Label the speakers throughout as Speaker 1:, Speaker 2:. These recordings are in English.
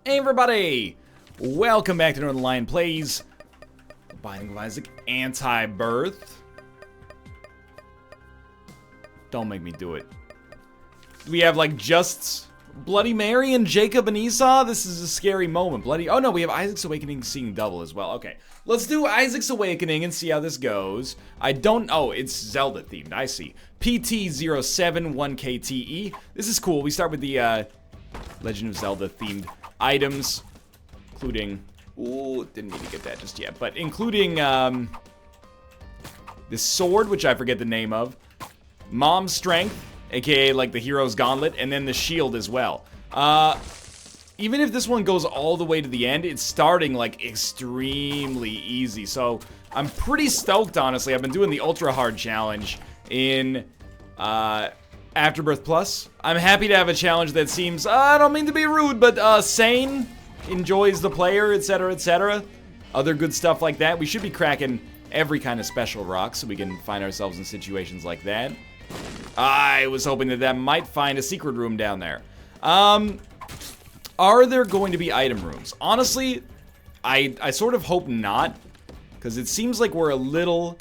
Speaker 1: Hey everybody! Welcome back to Northernlion Plays The Binding of Isaac Antibirth. Don't make me do it. We have like just Bloody Mary and Jacob and Esau? This is a scary moment. Oh no, we have Isaac's Awakening seeing double as well. Okay, let's do Isaac's Awakening and see how this goes. Oh, it's Zelda themed, I see. PT071KTE. This is cool. We start with the Legend of Zelda themed items, including, ooh, didn't need to get that just yet, but including this sword, which I forget the name of, Mom's Strength, aka like the hero's gauntlet, and then the shield as well. Even if this one goes all the way to the end, it's starting like extremely easy, so I'm pretty stoked, honestly. I've been doing the ultra hard challenge in Afterbirth Plus. I'm happy to have a challenge that seems, I don't mean to be rude, but sane, enjoys the player, etc, etc. Other good stuff like that. We should be cracking every kind of special rock so we can find ourselves in situations like that. I was hoping that might find a secret room down there. Are there going to be item rooms? Honestly, I sort of hope not, because it seems like we're a little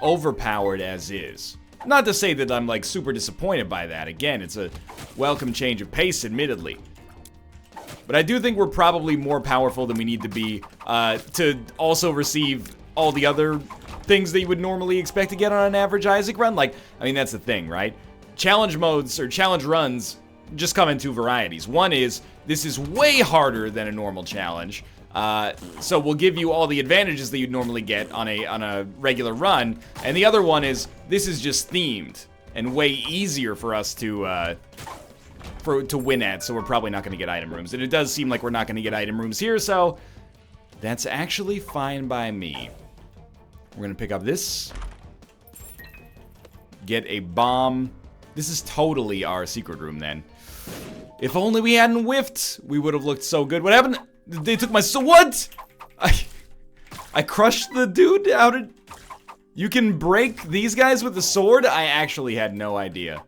Speaker 1: overpowered as is. Not to say that I'm like super disappointed by that. Again, it's a welcome change of pace, admittedly. But I do think we're probably more powerful than we need to be to also receive all the other things that you would normally expect to get on an average Isaac run. Like, I mean, that's the thing, right? Challenge modes or challenge runs just come in two varieties. One is, this is way harder than a normal challenge. So we'll give you all the advantages that you'd normally get on a regular run, and the other one is, this is just themed and way easier for us to win at, so we're probably not going to get item rooms. And it does seem like we're not going to get item rooms here, so that's actually fine by me. We're going to pick up this, get a bomb. This is totally our secret room then. If only we hadn't whiffed, we would have looked so good. What happened? They took my what? I crushed the dude? How did... You can break these guys with the sword? I actually had no idea.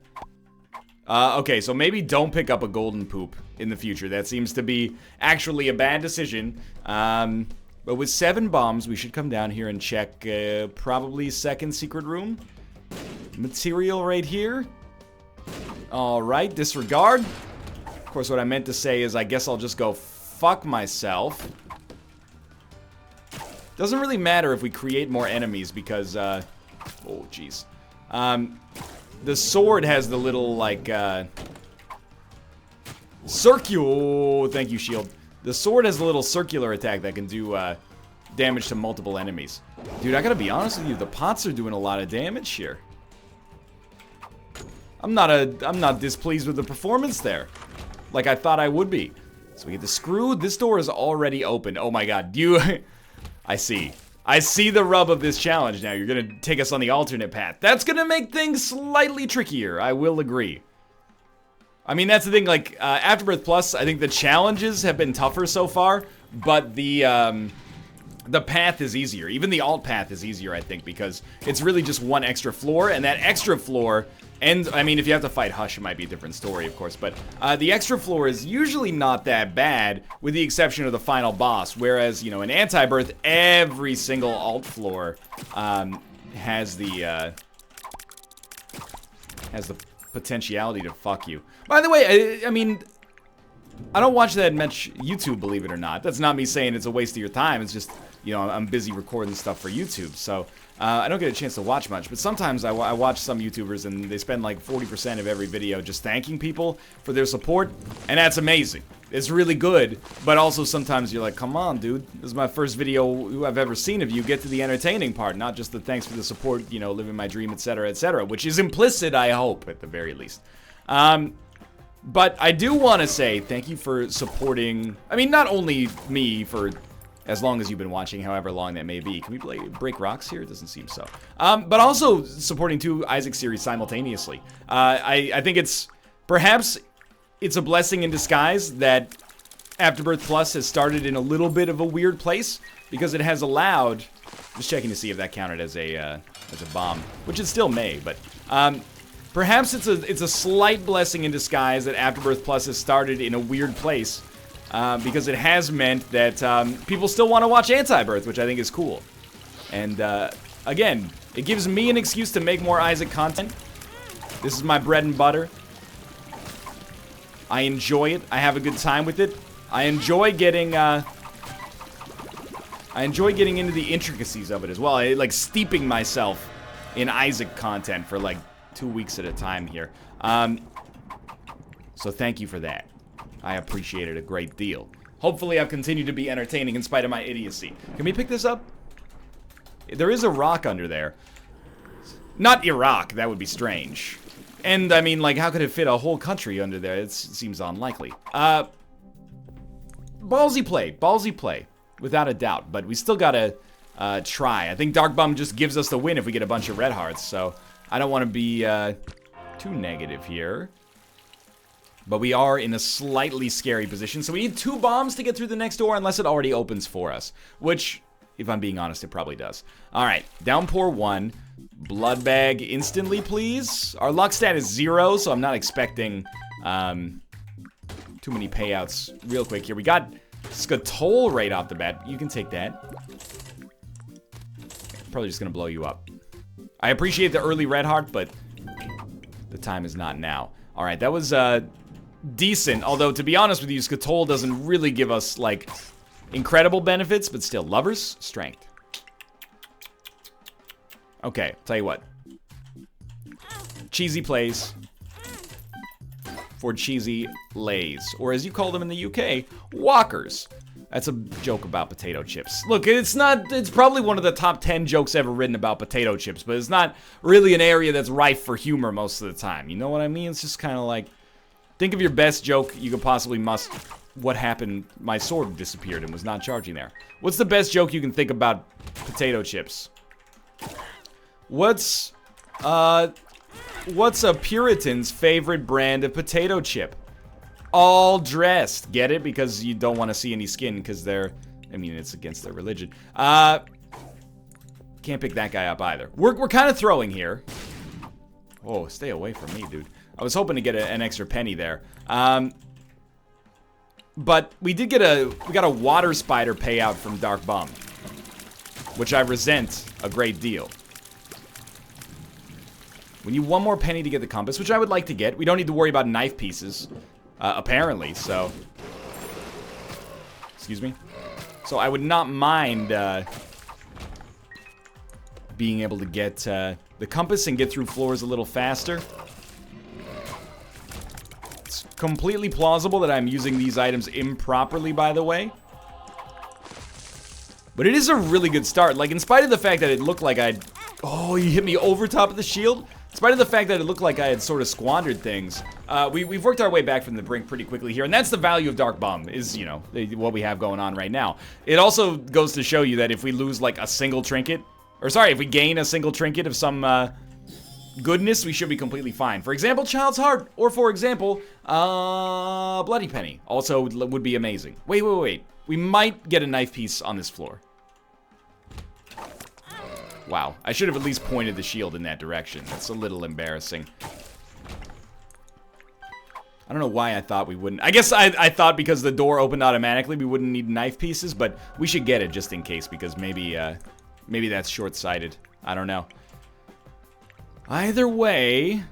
Speaker 1: Okay, so maybe don't pick up a golden poop in the future. That seems to be actually a bad decision. But with 7 bombs, we should come down here and check probably second secret room. Material right here. Alright, disregard. Of course, what I meant to say is I guess I'll just go fuck myself. Doesn't really matter if we create more enemies because, oh jeez. The sword has the little, like, thank you, shield. The sword has a little circular attack that can do, damage to multiple enemies. Dude, I gotta be honest with you, the pots are doing a lot of damage here. I'm not displeased with the performance there, like I thought I would be. So we get the screw. This door is already open. Oh my god, I see the rub of this challenge now. You're gonna take us on the alternate path. That's gonna make things slightly trickier, I will agree. I mean, that's the thing, like, Afterbirth Plus, I think the challenges have been tougher so far, but the path is easier. Even the alt path is easier, I think, because it's really just one extra floor, and that extra floor, and, I mean, if you have to fight Hush, it might be a different story, of course, but the extra floor is usually not that bad, with the exception of the final boss, whereas, you know, in Antibirth, every single alt floor has the potentiality to fuck you. By the way, I mean, I don't watch that much YouTube, believe it or not. That's not me saying it's a waste of your time. It's just, you know, I'm busy recording stuff for YouTube, so I don't get a chance to watch much. But sometimes I watch some YouTubers and they spend like 40% of every video just thanking people for their support, and that's amazing. It's really good, but also sometimes you're like, come on, dude. This is my first video I've ever seen of you. Get to the entertaining part, not just the thanks for the support, you know, living my dream, etc., which is implicit, I hope, at the very least. But I do want to say thank you for supporting, I mean, not only me for as long as you've been watching, however long that may be. Can we break rocks here? It doesn't seem so. But also supporting 2 Isaac series simultaneously. I think perhaps it's a blessing in disguise that Afterbirth Plus has started in a little bit of a weird place, because it has allowed, just checking to see if that counted as a bomb, which it still may, but perhaps it's a slight blessing in disguise that Afterbirth Plus has started in a weird place, because it has meant that people still want to watch Antibirth, which I think is cool. And again, it gives me an excuse to make more Isaac content. This is my bread and butter. I enjoy it. I have a good time with it. I enjoy getting into the intricacies of it as well. I like steeping myself in Isaac content for like 2 weeks at a time here. So thank you for that. I appreciate it a great deal. Hopefully I've continued to be entertaining in spite of my idiocy. Can we pick this up? There is a rock under there. Not Iraq, that would be strange. And I mean, like, how could it fit a whole country under there? It seems unlikely. Ballsy play, without a doubt. But we still gotta try. I think Dark Bum just gives us the win if we get a bunch of red hearts. So I don't want to be too negative here. But we are in a slightly scary position. So we need 2 bombs to get through the next door unless it already opens for us. Which, if I'm being honest, it probably does. Alright, downpour 1. Blood bag instantly, please. Our luck stat is 0, so I'm not expecting too many payouts real quick here. We got Skatole right off the bat. You can take that. Probably just gonna blow you up. I appreciate the early red heart, but the time is not now. Alright, that was decent. Although, to be honest with you, Skatole doesn't really give us, like, incredible benefits, but still. Lover's Strength. Okay, tell you what. Cheesy plays for cheesy lays. Or as you call them in the UK, walkers. That's a joke about potato chips. Look, it's probably one of the top 10 jokes ever written about potato chips, but it's not really an area that's rife for humor most of the time. You know what I mean? It's just kind of like, think of your best joke you could possibly must. What happened? My sword disappeared and was not charging there. What's the best joke you can think about potato chips? What's a Puritan's favorite brand of potato chip? All dressed. Get it? Because you don't want to see any skin because they're, I mean, it's against their religion. Can't pick that guy up either. We're kind of throwing here. Oh, stay away from me, dude. I was hoping to get an extra penny there. But we got a water spider payout from Dark Bum, which I resent a great deal. We need 1 more penny to get the compass, which I would like to get. We don't need to worry about knife pieces, apparently, so. Excuse me. So I would not mind being able to get the compass and get through floors a little faster. It's completely plausible that I'm using these items improperly, by the way. But it is a really good start. Like, in spite of the fact that it looked like I'd... Oh, you hit me over top of the shield? In spite of the fact that it looked like I had sort of squandered things, we've worked our way back from the brink pretty quickly here, and that's the value of Dark Bum, is, you know, what we have going on right now. It also goes to show you that if we lose, like, a single trinket, or sorry, if we gain a single trinket of some, goodness, we should be completely fine. For example, Child's Heart, or for example, Bloody Penny, also would be amazing. Wait. We might get a knife piece on this floor. Wow, I should have at least pointed the shield in that direction. That's a little embarrassing. I don't know why I thought we wouldn't. I guess I thought because the door opened automatically we wouldn't need knife pieces, but we should get it just in case because maybe that's short-sighted. I don't know. Either way,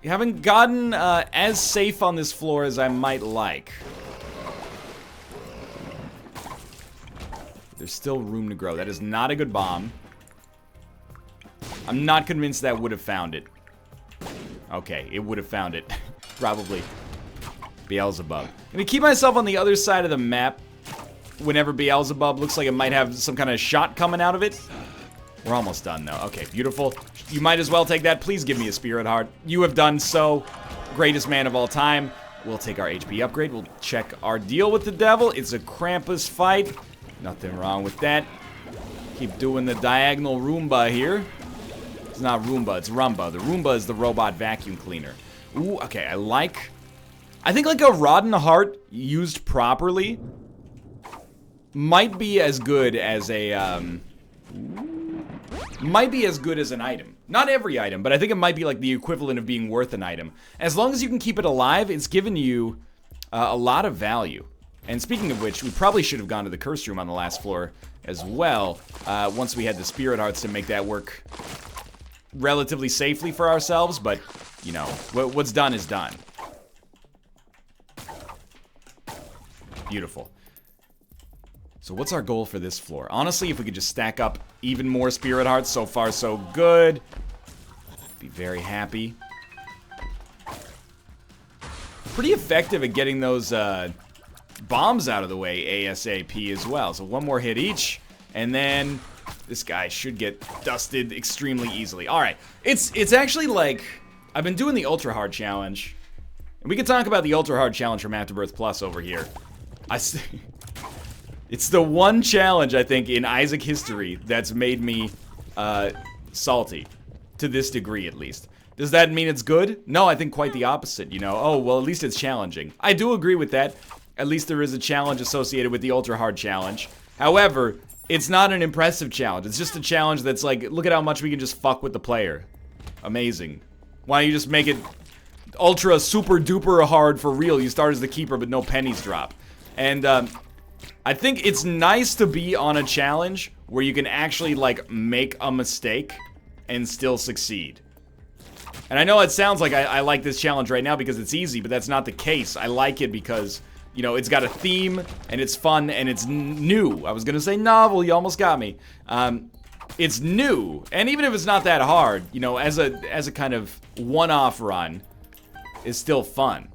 Speaker 1: we haven't gotten as safe on this floor as I might like. There's still room to grow. That is not a good bomb. I'm not convinced that would have found it. Okay, it would have found it. Probably. Beelzebub. I'm gonna keep myself on the other side of the map whenever Beelzebub looks like it might have some kind of shot coming out of it. We're almost done, though. Okay, beautiful. You might as well take that. Please give me a spirit heart. You have done so. Greatest man of all time. We'll take our HP upgrade. We'll check our deal with the devil. It's a Krampus fight. Nothing wrong with that. Keep doing the diagonal Roomba here. It's not Roomba, it's Rumba. The Roomba is the robot vacuum cleaner. Ooh, okay, I think like a Rotten Heart used properly might be as good as an item. Not every item, but I think it might be like the equivalent of being worth an item. As long as you can keep it alive, it's given you a lot of value. And speaking of which, we probably should have gone to the Cursed Room on the last floor as well, once we had the Spirit Hearts to make that work relatively safely for ourselves, but, you know, what's done is done. Beautiful. So what's our goal for this floor? Honestly, if we could just stack up even more Spirit Hearts, so far so good. Be very happy. Pretty effective at getting those bombs out of the way ASAP as well. So one more hit each, and then this guy should get dusted extremely easily. All right, it's actually like, I've been doing the Ultra Hard Challenge, and we can talk about the Ultra Hard Challenge from Antibirth Plus over here. It's the one challenge, I think, in Isaac history that's made me salty, to this degree at least. Does that mean it's good? No, I think quite the opposite, you know. Oh, well, at least it's challenging. I do agree with that. At least there is a challenge associated with the Ultra Hard Challenge. However, it's not an impressive challenge. It's just a challenge that's like, look at how much we can just fuck with the player. Amazing. Why don't you just make it ultra super duper hard for real? You start as the keeper, but no pennies drop. And I think it's nice to be on a challenge where you can actually, like, make a mistake and still succeed. And I know it sounds like I like this challenge right now because it's easy, but that's not the case. I like it because, you know, it's got a theme, and it's fun, and it's new. I was gonna say novel, you almost got me. It's new, and even if it's not that hard, you know, as a kind of one-off run, is still fun.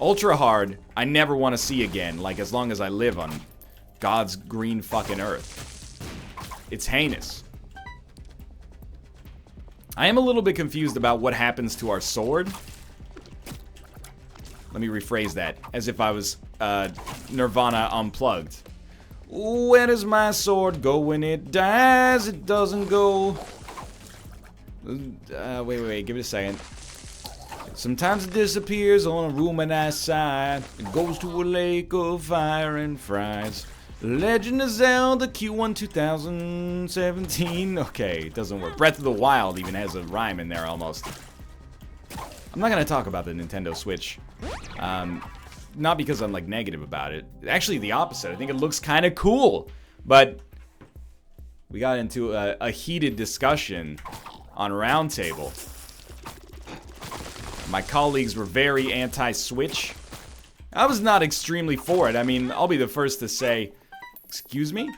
Speaker 1: Ultra hard, I never want to see again, like, as long as I live on God's green fucking earth. It's heinous. I am a little bit confused about what happens to our sword. Let me rephrase that, as if I was Nirvana unplugged. Where does my sword go when it dies? It doesn't go... wait, give it a second. Sometimes it disappears on a room and outside. It goes to a lake of fire and fries. Legend of Zelda Q1 2017. Okay, it doesn't work. Breath of the Wild even has a rhyme in there almost. I'm not gonna talk about the Nintendo Switch. Not because I'm like negative about it. Actually, the opposite. I think it looks kind of cool. But we got into a heated discussion on Roundtable. My colleagues were very anti-Switch. I was not extremely for it. I mean, I'll be the first to say, excuse me?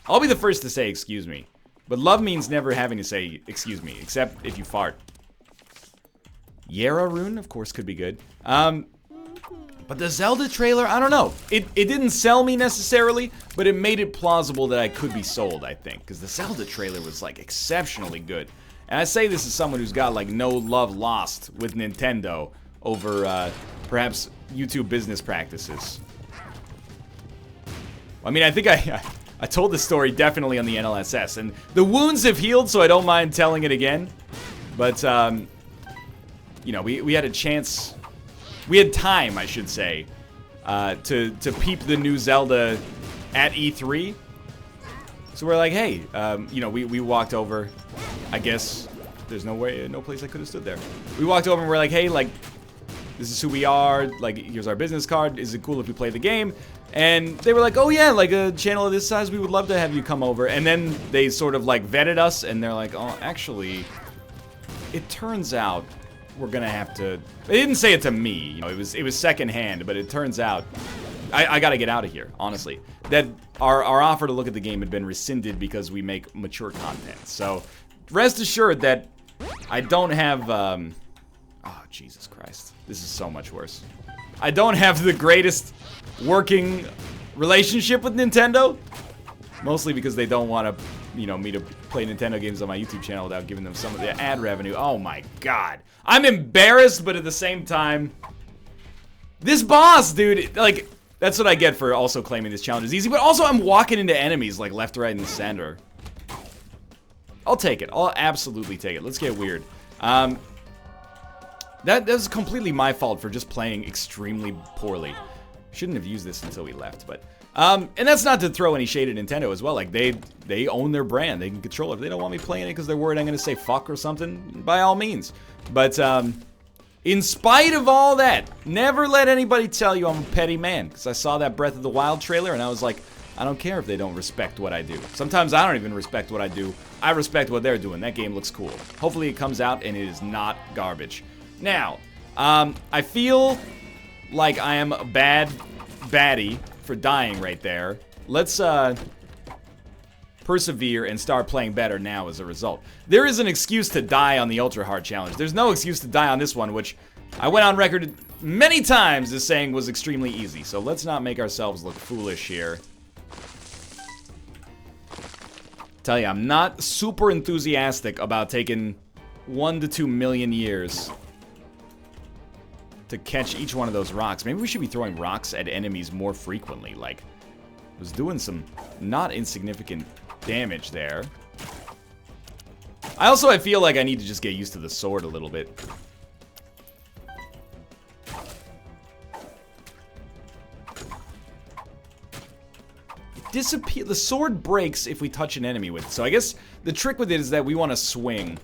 Speaker 1: I'll be the first to say, excuse me. But love means never having to say, excuse me, except if you fart. Yara Rune, of course, could be good. But the Zelda trailer, I don't know. It didn't sell me necessarily, but it made it plausible that I could be sold, I think. Because the Zelda trailer was, like, exceptionally good. And I say this as someone who's got, like, no love lost with Nintendo over, perhaps YouTube business practices. I mean, I think I told this story definitely on the NLSS, and the wounds have healed, so I don't mind telling it again. But, you know, we had a chance, we had time, I should say, to peep the new Zelda at E3. So we're like, hey, you know, we walked over. I guess there's no place I could have stood there. We walked over and we're like, hey, like, this is who we are. Like, here's our business card. Is it cool if we play the game? And they were like, oh yeah, like a channel of this size, we would love to have you come over. And then they sort of like vetted us, and they're like, oh, actually, it turns out we're gonna have to. They didn't say it to me, you know, it was secondhand, but it turns out I gotta get out of here, honestly. That our offer to look at the game had been rescinded because we make mature content. So rest assured that I don't have, oh, Jesus Christ. This is so much worse. I don't have the greatest working relationship with Nintendo. Mostly because they don't want to, you know, me to play Nintendo games on my YouTube channel without giving them some of the ad revenue. Oh my God. I'm embarrassed, but at the same time, this boss, dude, like, that's what I get for also claiming this challenge is easy, but also I'm walking into enemies like left, right, and center. I'll take it. I'll absolutely take it. Let's get weird. That was completely my fault for just playing extremely poorly. Shouldn't have used this until we left, but... and that's not to throw any shade at Nintendo as well. Like, they own their brand. They can control it. If they don't want me playing it because they're worried I'm going to say fuck or something, by all means. But, In spite of all that, never let anybody tell you I'm a petty man, because I saw that Breath of the Wild trailer and I was like, I don't care if they don't respect what I do. Sometimes I don't even respect what I do. I respect what they're doing. That game looks cool. Hopefully it comes out and it is not garbage. Now, I feel like I am a baddie for dying right there. Let's persevere and start playing better now as a result. There is an excuse to die on the Ultra Hard Challenge. There's no excuse to die on this one, which I went on record many times as saying was extremely easy. So let's not make ourselves look foolish here. Tell you, I'm not super enthusiastic about taking 1 to 2 million years to catch each one of those rocks. Maybe we should be throwing rocks at enemies more frequently. Like, I was doing some not insignificant damage there. I feel like I need to just get used to the sword a little bit. Disappear. The sword breaks if we touch an enemy with it. So I guess the trick with it is that we want to swing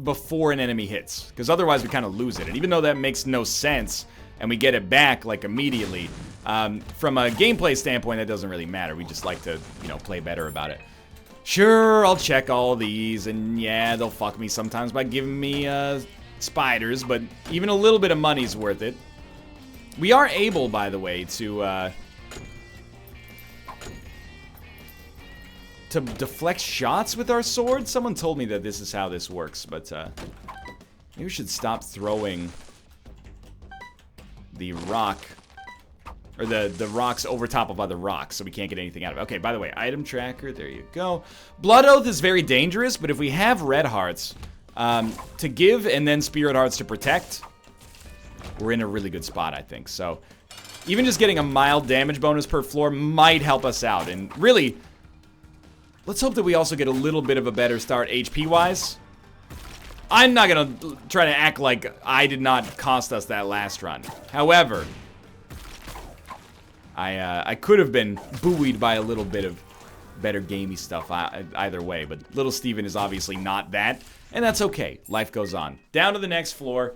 Speaker 1: before an enemy hits, because otherwise we kind of lose it. And even though that makes no sense and we get it back like immediately, from a gameplay standpoint that doesn't really matter. We just like to, you know, play better about it. Sure, I'll check all these, and yeah, they'll fuck me sometimes by giving me spiders, but even a little bit of money's worth it. We are able, by the way, to deflect shots with our sword. Someone told me that this is how this works, but maybe we should stop throwing the rock, or the rocks over top of other rocks so we can't get anything out of it. Okay, by the way, item tracker, there you go. Blood Oath is very dangerous, but if we have red hearts to give and then spirit hearts to protect, we're in a really good spot, I think. So even just getting a mild damage bonus per floor might help us out. And really, let's hope that we also get a little bit of a better start HP-wise. I'm not going to try to act like I did not cost us that last run. However, I could have been buoyed by a little bit of better gamey stuff either way. But little Steven is obviously not that, and that's okay. Life goes on. Down to the next floor.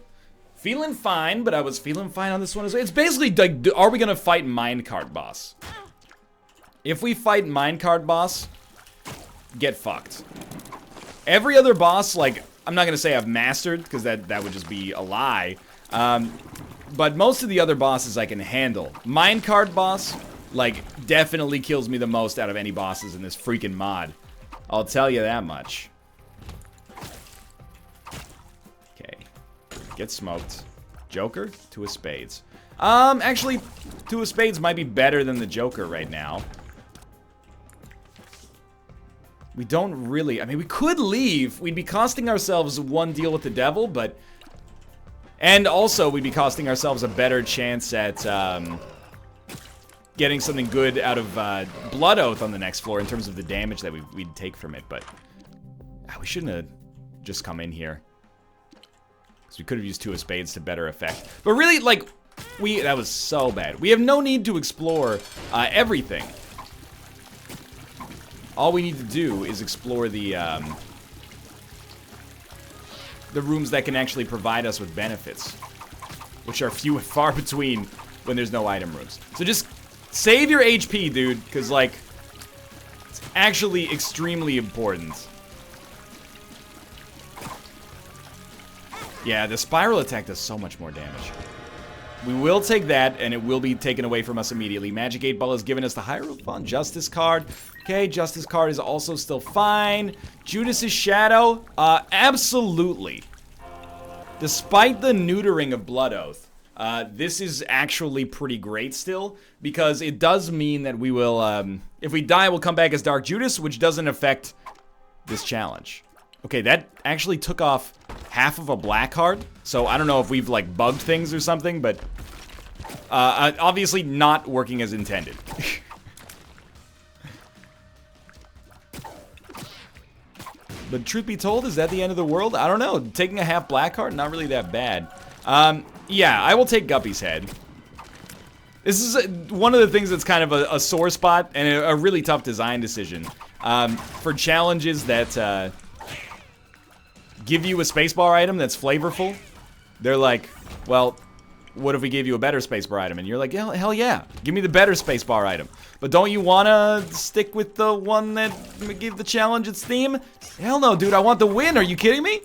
Speaker 1: Feeling fine, but I was feeling fine on this one as well. It's basically like, are we going to fight Minecart Boss? If we fight Minecart Boss, get fucked. Every other boss, like, I'm not going to say I've mastered, because that would just be a lie. But most of the other bosses I can handle. Minecart Boss, like, definitely kills me the most out of any bosses in this freaking mod. I'll tell you that much. Okay. Get smoked. Joker, 2 of spades. Actually, 2 of spades might be better than the Joker right now. We don't really, I mean, we could leave. We'd be costing ourselves 1 deal with the devil, but... And also, we'd be costing ourselves a better chance at getting something good out of Blood Oath on the next floor in terms of the damage that we'd take from it, but... we shouldn't have just come in here. Because we could have used 2 of spades to better effect. But really, like, that was so bad. We have no need to explore everything. All we need to do is explore the rooms that can actually provide us with benefits, which are few and far between when there's no item rooms. So just save your HP, dude, because, like, it's actually extremely important. Yeah, the spiral attack does so much more damage. We will take that, and it will be taken away from us immediately. Magic 8 Ball has given us the Hierophant Justice card. Okay, Justice card is also still fine. Judas's Shadow, absolutely. Despite the neutering of Blood Oath, this is actually pretty great still, because it does mean that we will, if we die, we'll come back as Dark Judas, which doesn't affect this challenge. Okay, that actually took off half of a black heart, so I don't know if we've, like, bugged things or something, but obviously not working as intended. But truth be told, is that the end of the world? I don't know. Taking a half black heart, not really that bad. Yeah, I will take Guppy's head. This is one of the things that's kind of a sore spot and a really tough design decision. For challenges that give you a spacebar item that's flavorful, they're like, well, what if we gave you a better spacebar item? And you're like, hell yeah, give me the better spacebar item. But don't you want to stick with the one that gave the challenge its theme? Hell no, dude, I want the win. Are you kidding me?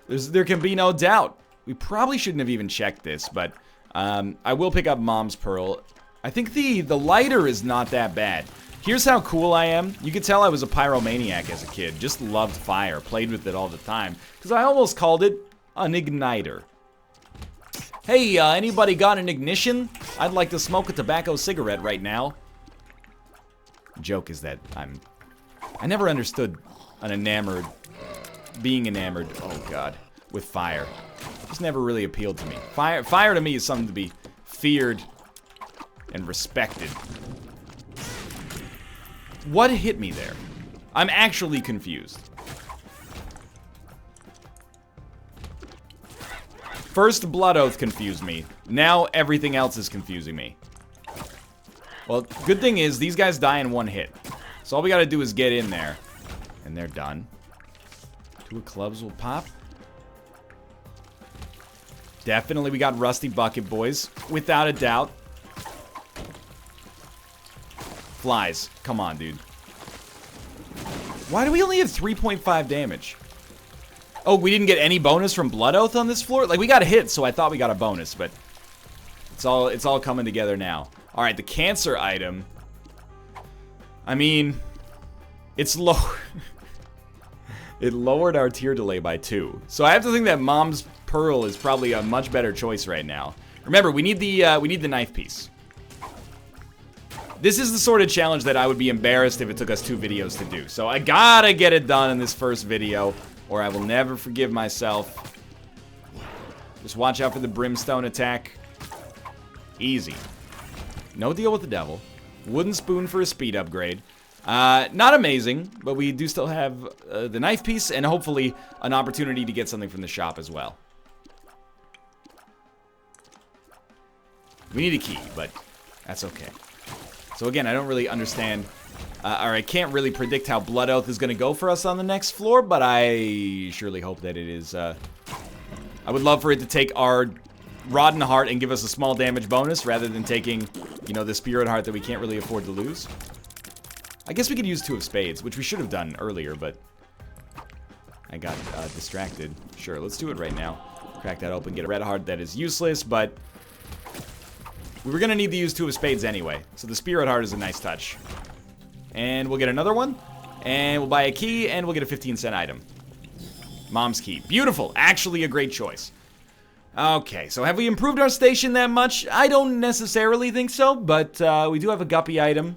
Speaker 1: There can be no doubt. We probably shouldn't have even checked this, but I will pick up Mom's Pearl. I think the lighter is not that bad. Here's how cool I am. You could tell I was a pyromaniac as a kid. Just loved fire. Played with it all the time. Because I almost called it an igniter. Hey, anybody got an ignition? I'd like to smoke a tobacco cigarette right now. Joke is that I never understood being enamored, oh god, with fire. Just never really appealed to me. Fire to me is something to be feared and respected. What hit me there? I'm actually confused. First Blood Oath confused me. Now everything else is confusing me. Well, good thing is these guys die in one hit. So all we gotta do is get in there. And they're done. 2 clubs will pop. Definitely we got Rusty Bucket Boys. Without a doubt. Flies. Come on, dude. Why do we only have 3.5 damage? Oh, we didn't get any bonus from Blood Oath on this floor? Like, we got a hit, so I thought we got a bonus, but it's all coming together now. All right, the cancer item. I mean, it's low. It lowered our tier delay by 2. So I have to think that Mom's Pearl is probably a much better choice right now. Remember, we need the knife piece. This is the sort of challenge that I would be embarrassed if it took us 2 videos to do. So I gotta get it done in this first video, or I will never forgive myself. Just watch out for the brimstone attack. Easy. No deal with the devil. Wooden spoon for a speed upgrade. Not amazing, but we do still have the knife piece and hopefully an opportunity to get something from the shop as well. We need a key, but that's okay. So again, I don't really understand, or I can't really predict how Blood Oath is going to go for us on the next floor, but I surely hope that it is, I would love for it to take our Rotten Heart and give us a small damage bonus rather than taking, you know, the Spirit Heart that we can't really afford to lose. I guess we could use 2 of Spades, which we should have done earlier, but I got distracted. Sure, let's do it right now. Crack that open, get a Red Heart that is useless, but we were going to need to use 2 of Spades anyway, so the Spirit Heart is a nice touch. And we'll get another one, and we'll buy a key, and we'll get a 15-cent item. Mom's Key. Beautiful. Actually a great choice. Okay, so have we improved our station that much? I don't necessarily think so, but we do have a guppy item.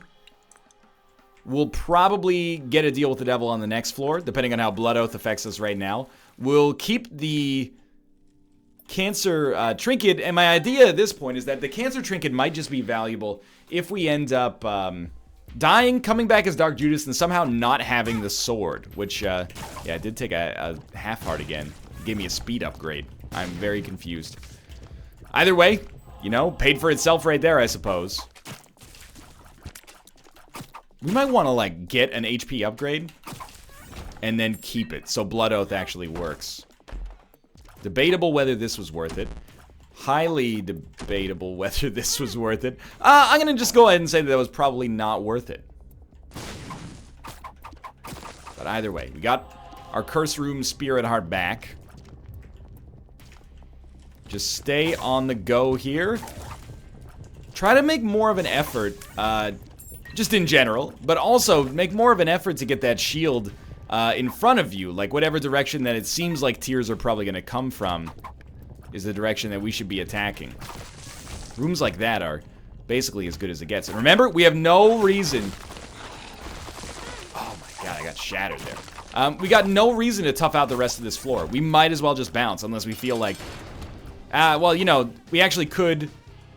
Speaker 1: We'll probably get a deal with the devil on the next floor, depending on how Blood Oath affects us right now. We'll keep the cancer trinket, and my idea at this point is that the cancer trinket might just be valuable if we end up dying, coming back as Dark Judas, and somehow not having the sword, which, yeah, I did take a half heart again. It gave me a speed upgrade. I'm very confused. Either way, you know, paid for itself right there, I suppose. We might want to, like, get an HP upgrade and then keep it, so Blood Oath actually works. Debatable whether this was worth it. Highly debatable whether this was worth it. I'm going to just go ahead and say that was probably not worth it. But either way, we got our Curse Room Spirit Heart back. Just stay on the go here. Try to make more of an effort, just in general, but also make more of an effort to get that shield in front of you. Like, whatever direction that it seems like tears are probably going to come from is the direction that we should be attacking. Rooms like that are basically as good as it gets. And remember, we have no reason... Oh my god, I got shattered there. We got no reason to tough out the rest of this floor. We might as well just bounce, unless we feel like... well, you know, we actually could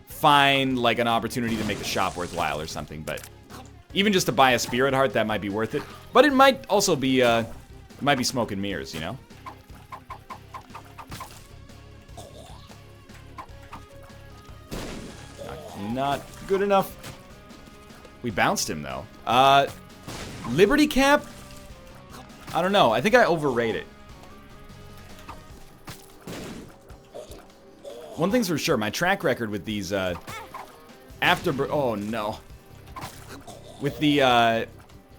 Speaker 1: find, like, an opportunity to make the shop worthwhile or something, but... Even just to buy a Spirit Heart, that might be worth it. But it might also be, it might be smoke and mirrors, you know? Not good enough. We bounced him, though. Liberty Cap? I don't know. I think I overrate it. One thing's for sure, my track record with these Afterbirth... Oh, no. With the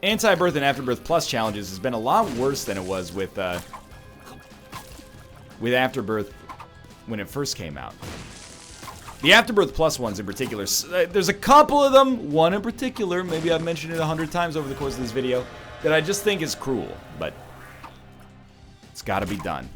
Speaker 1: Antibirth and Afterbirth Plus challenges has been a lot worse than it was with Afterbirth when it first came out. The Afterbirth Plus ones in particular, there's a couple of them, one in particular, maybe I've mentioned it 100 times over the course of this video, that I just think is cruel, but it's gotta be done.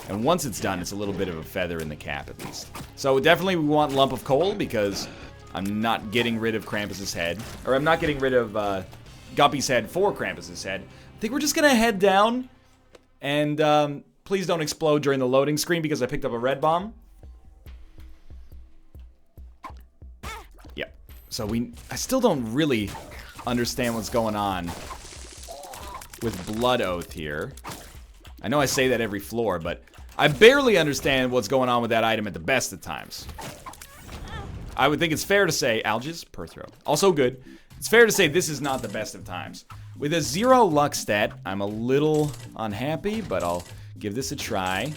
Speaker 1: And once it's done, it's a little bit of a feather in the cap, at least. So definitely we want Lump of Coal, because I'm not getting rid of Krampus's head. Or I'm not getting rid of Guppy's head for Krampus's head. I think we're just gonna head down. And please don't explode during the loading screen, because I picked up a red bomb. Yep. So I still don't really understand what's going on with Blood Oath here. I know I say that every floor, but I barely understand what's going on with that item at the best of times. I would think it's fair to say, Alges, Perthrow, also good. It's fair to say this is not the best of times. With a 0 luck stat, I'm a little unhappy, but I'll give this a try.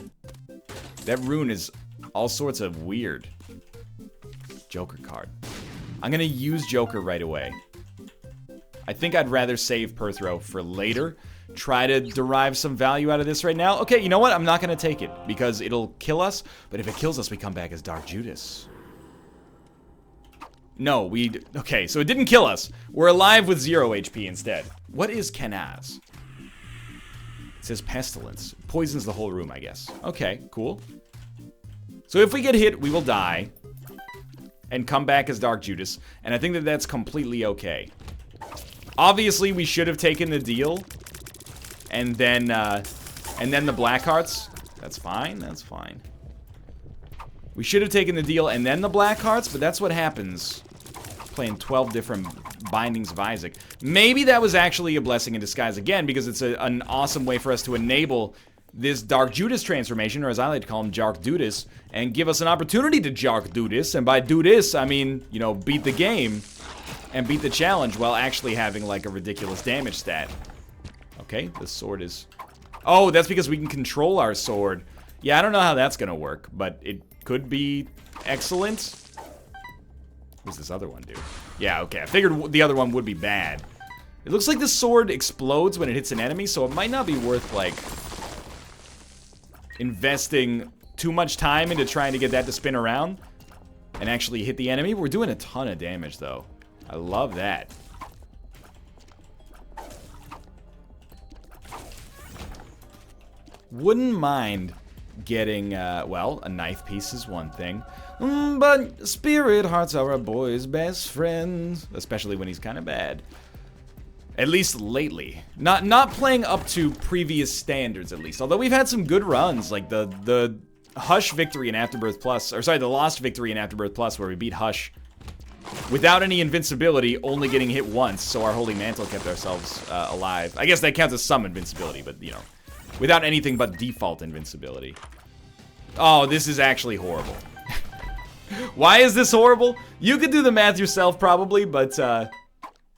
Speaker 1: That rune is all sorts of weird. Joker card. I'm gonna use Joker right away. I think I'd rather save Perthrow for later. Try to derive some value out of this right now. Okay, you know what? I'm not going to take it because it'll kill us. But if it kills us, we come back as Dark Judas. No, okay, so it didn't kill us. We're alive with 0 HP instead. What is Kenaz? It says Pestilence. Poisons the whole room, I guess. Okay, cool. So if we get hit, we will die. And come back as Dark Judas. And I think that that's completely okay. Obviously, we should have taken the deal. And then the Black Hearts. That's fine, that's fine. We should have taken the deal and then the Black Hearts, but that's what happens playing 12 different Bindings of Isaac. Maybe that was actually a blessing in disguise again, because it's an awesome way for us to enable this Dark Judas transformation, or as I like to call him, Jark Judas, and give us an opportunity to Jark Judas. And by do this, I mean, you know, beat the game and beat the challenge while actually having like a ridiculous damage stat. Okay, the sword is... Oh, that's because we can control our sword. Yeah, I don't know how that's gonna work, but it could be excellent. What's this other one do? Yeah, okay, I figured the other one would be bad. It looks like the sword explodes when it hits an enemy, so it might not be worth, like, investing too much time into trying to get that to spin around and actually hit the enemy. We're doing a ton of damage, though. I love that. Wouldn't mind getting, well, a knife piece is one thing. But spirit hearts are a boy's best friend. Especially when he's kind of bad. At least lately. Not playing up to previous standards, at least. Although we've had some good runs, like the Hush victory in Afterbirth Plus. Or sorry, the Lost victory in Afterbirth Plus, where we beat Hush without any invincibility, only getting hit once. So our Holy Mantle kept ourselves alive. I guess that counts as some invincibility, but, you know. Without anything but default invincibility. Oh, this is actually horrible. Why is this horrible? You could do the math yourself, probably, but I'm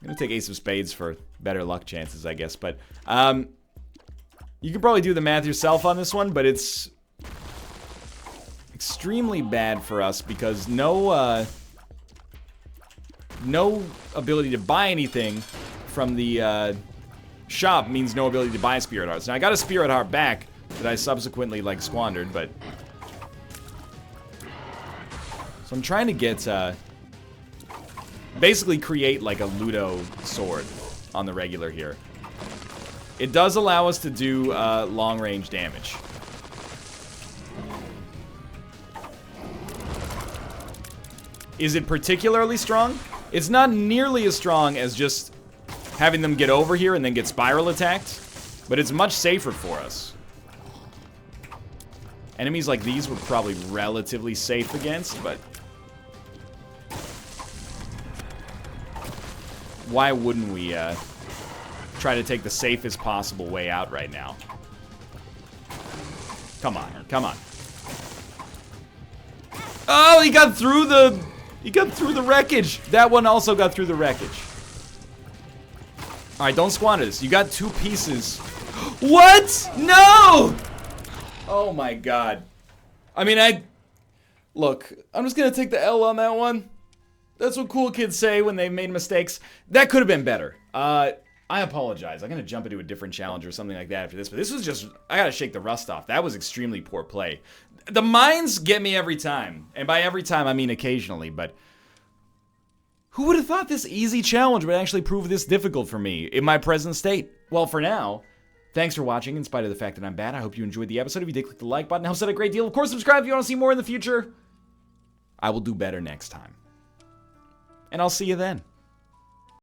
Speaker 1: gonna take Ace of Spades for better luck chances, I guess. But you can probably do the math yourself on this one, but it's extremely bad for us because no ability to buy anything from the shop means no ability to buy Spirit Hearts. Now, I got a Spirit Heart back that I subsequently, like, squandered, but... So I'm trying to get, basically create, like, a Ludo sword on the regular here. It does allow us to do, long-range damage. Is it particularly strong? It's not nearly as strong as just having them get over here and then get spiral attacked, but it's much safer for us. Enemies like these we're probably relatively safe against, but why wouldn't we try to take the safest possible way out right now? Come on, come on. Oh, he got through the wreckage. That one also got through the wreckage. Alright, don't squander this. You got 2 pieces. What? No! Oh my god. I mean, look, I'm just gonna take the L on that one. That's what cool kids say when they've made mistakes. That could have been better. I apologize. I'm gonna jump into a different challenge or something like that after this, but this was just, I gotta shake the rust off. That was extremely poor play. The mines get me every time, and by every time I mean occasionally, but who would have thought this easy challenge would actually prove this difficult for me in my present state? Well, for now, thanks for watching, in spite of the fact that I'm bad. I hope you enjoyed the episode. If you did, click the like button. It helps out a great deal. Of course, subscribe if you want to see more in the future. I will do better next time. And I'll see you then.